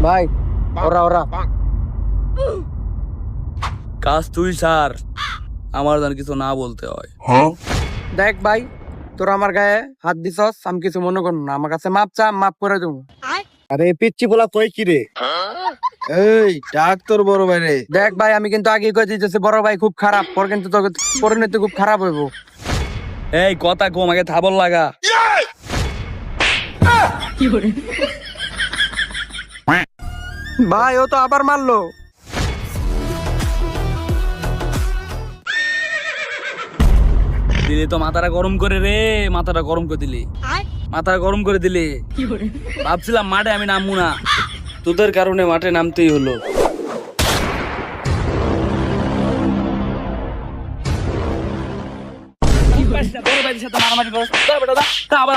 ভাই ওরা ওরা কাজ তুই স্যার, আমার যেন কিছু না বলতে হয়। দেখ ভাই, তোরা আমার গায়ে হাত দিছস, আমি কিছু মনে করুন না, আমার কাছে মাপ চা, মাপ করে দেবো। আরে পিচ্ছি বলা কই কি রে? এই ডাক তোর বড় ভাই রে। দেখ ভাই, আমি কিন্তু আগে কই দিতেছি বড় ভাই খুব খারাপ, পর কিন্তু তোকে পরিণতি খুব খারাপ হইব। এই কথা কম, আগে থাবল লাগা। ভাই ও তো আবার মারলো। দিলি তো মাথাটা গরম করে রে, মাথাটা গরম করে দিলি, মাথা গরম করে দিলি। ভাবছিলাম মাঠে আমি নামবো না, তোদের কারণে মাঠে নামতেই হলো। বড় ভাইয়ের সাথে মারামারি করছ, তা বেটা, তা আবার